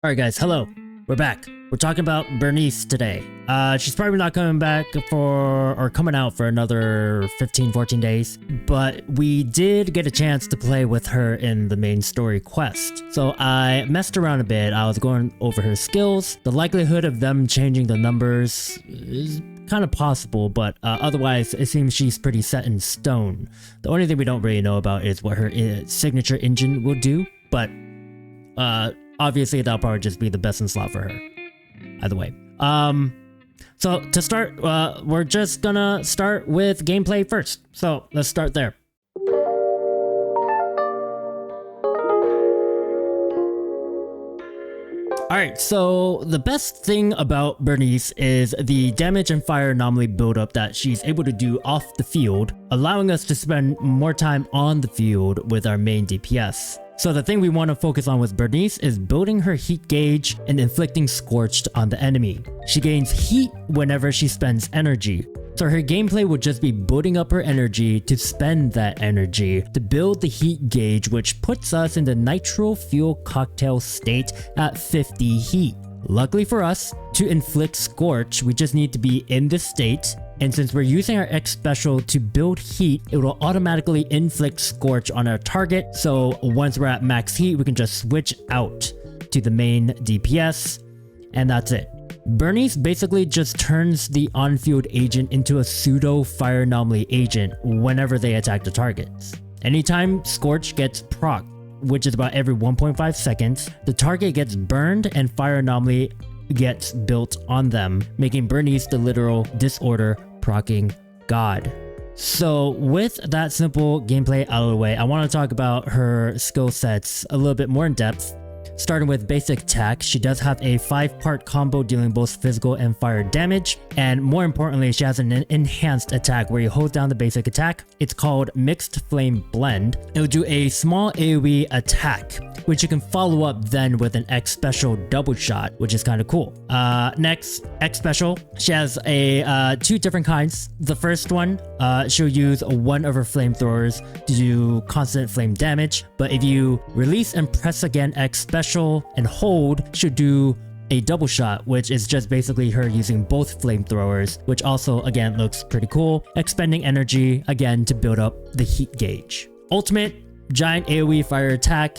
Alright guys, hello. We're back. We're talking about Burnice today. She's probably not coming back coming out for another 14 days, but we did get a chance to play with her in the main story quest. So I messed around a bit. I was going over her skills. The likelihood of them changing the numbers is kind of possible, but otherwise it seems she's pretty set in stone. The only thing we don't really know about is what her signature engine will do, but obviously that'll probably just be the best in slot for her. Either way. So to start, we're just gonna start with gameplay first. So let's start there. Alright, so the best thing about Burnice is the damage and fire anomaly buildup that she's able to do off the field, allowing us to spend more time on the field with our main DPS. So the thing we want to focus on with Burnice is building her heat gauge and inflicting scorched on the enemy. She gains heat whenever she spends energy. So her gameplay would just be building up her energy to spend that energy to build the heat gauge, which puts us in the nitro fuel cocktail state at 50 heat. Luckily for us, to inflict scorch, we just need to be in this state, and since we're using our X special to build heat, it will automatically inflict scorch on our target. So once we're at max heat, we can just switch out to the main DPS, and that's it. Burnice basically just turns the on-field agent into a pseudo fire anomaly agent whenever they attack the targets. Anytime scorch gets proc, which is about every 1.5 seconds, the target gets burned and fire anomaly gets built on them, making Burnice the literal disorder proccing god. So with that simple gameplay out of the way, I want to talk about her skill sets a little bit more in depth. Starting with basic attack, she does have a 5-part combo dealing both physical and fire damage, and more importantly, she has an enhanced attack where you hold down the basic attack. It's called Mixed Flame Blend. It will do a small AoE attack, which you can follow up then with an X special double shot, which is kind of cool. Next, X special, she has two different kinds. The first one, she'll use one of her flamethrowers to do constant flame damage, but if you release and press again X special and hold, should do a double shot, which is just basically her using both flamethrowers, which also again looks pretty cool, expending energy again to build up the heat gauge. Ultimate, giant AoE fire attack,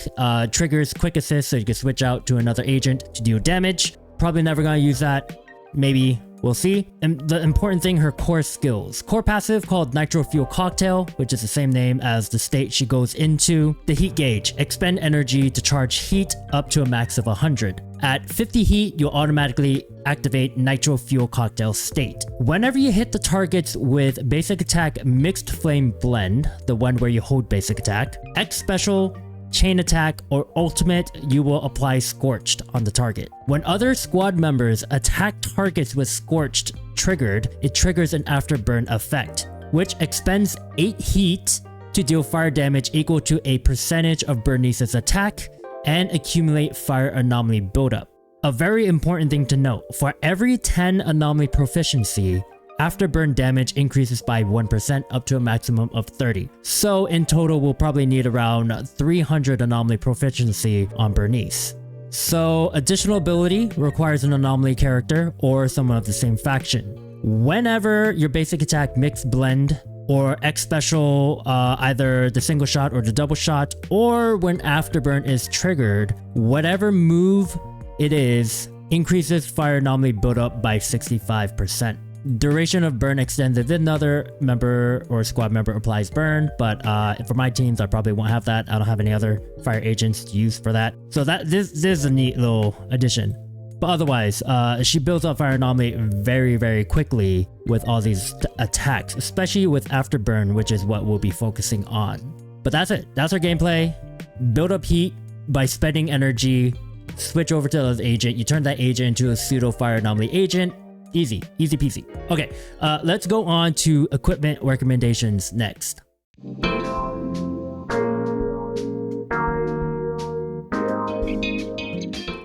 triggers quick assist so you can switch out to another agent to do damage. Probably never gonna use that, maybe. We'll see. And the important thing, her core skills. Core passive called Nitro Fuel Cocktail, which is the same name as the state she goes into. The heat gauge. Expend energy to charge heat up to a max of 100. At 50 heat, you'll automatically activate Nitro Fuel Cocktail state. Whenever you hit the targets with basic attack Mixed Flame Blend, the one where you hold basic attack, X special, chain attack, or ultimate, you will apply scorched on the target. When other squad members attack targets with scorched triggered, it triggers an afterburn effect, which expends 8 heat to deal fire damage equal to a percentage of Burnice's attack and accumulate fire anomaly buildup. A very important thing to note, for every 10 anomaly proficiency, afterburn damage increases by 1% up to a maximum of 30. So in total, we'll probably need around 300 anomaly proficiency on Burnice. So additional ability requires an anomaly character or someone of the same faction. Whenever your basic attack Mixed Blend or X special, either the single shot or the double shot, or when afterburn is triggered, whatever move it is increases fire anomaly buildup by 65%. Duration of burn extends if another member or squad member applies burn, but for my teams, I probably won't have that. I don't have any other fire agents to use for that. So this is a neat little addition. But otherwise, she builds up fire anomaly very, very quickly with all these attacks, especially with afterburn, which is what we'll be focusing on. But that's it. That's our gameplay. Build up heat by spending energy, switch over to the agent. You turn that agent into a pseudo fire anomaly agent. Easy peasy. Okay, let's go on to equipment recommendations next.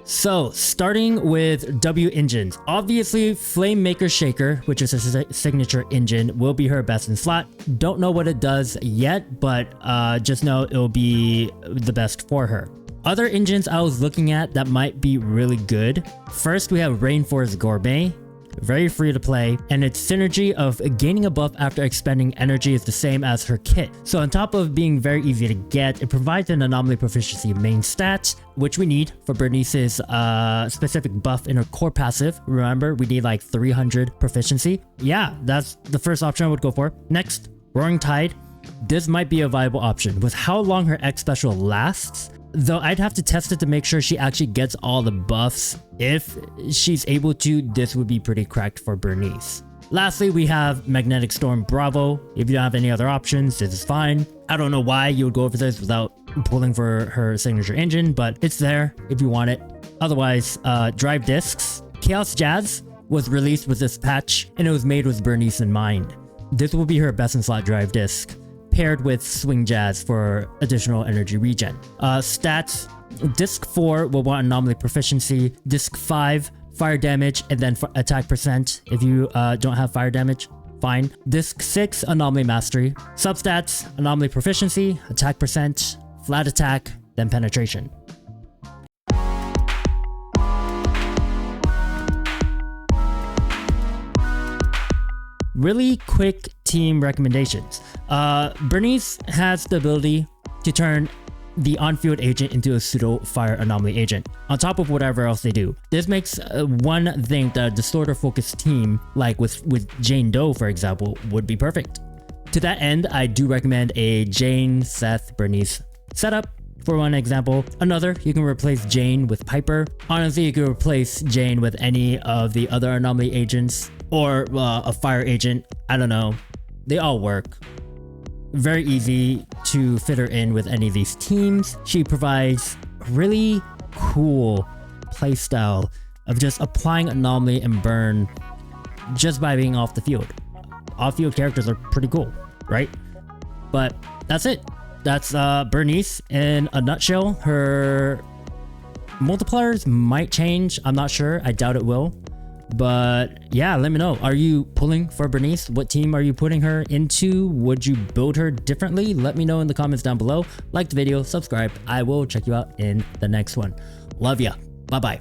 So starting with W engines, obviously Flame Maker Shaker, which is a signature engine, will be her best in slot. Don't know what it does yet, but just know it'll be the best for her. Other engines I was looking at that might be really good. First, we have Rainforest Gourmet. Very free to play, and its synergy of gaining a buff after expending energy is the same as her kit. So on top of being very easy to get, it provides an anomaly proficiency main stat, which we need for Burnice's specific buff in her core passive. Remember, we need like 300 proficiency. Yeah, that's the first option I would go for. Next, Roaring Tide. This might be a viable option. With how long her X special lasts, though I'd have to test it to make sure she actually gets all the buffs. If she's able to, this would be pretty cracked for Burnice. Lastly, we have Magnetic Storm Bravo. If you don't have any other options, this is fine. I don't know why you would go for this without pulling for her signature engine, but it's there if you want it. Otherwise, Drive Discs. Chaos Jazz was released with this patch, and it was made with Burnice in mind. This will be her best in slot drive disc, paired with Swing Jazz for additional energy regen. Stats, Disc 4 will want Anomaly Proficiency, Disc 5, Fire Damage, and then Attack Percent. If you don't have Fire Damage, fine. Disc 6, Anomaly Mastery. Substats, Anomaly Proficiency, Attack Percent, Flat Attack, then Penetration. Really quick team recommendations. Burnice has the ability to turn the on-field agent into a pseudo fire anomaly agent on top of whatever else they do. This makes one thing that a distorter focused team like with Jane Doe, for example, would be perfect. To that end, I do recommend a Jane, Seth, Burnice setup. For one example, another, you can replace Jane with Piper. Honestly, you can replace Jane with any of the other anomaly agents or a fire agent. I don't know. They all work. Very easy to fit her in with any of these teams. She provides really cool playstyle of just applying anomaly and burn just by being off the field. Off-field characters are pretty cool, right? But that's it. That's Burnice in a nutshell. Her multipliers might change. I'm not sure. I doubt it will. But yeah, let me know. Are you pulling for Burnice? What team are you putting her into? Would you build her differently? Let me know in the comments down below. Like the video, subscribe. I will check you out in the next one. Love ya. Bye-bye.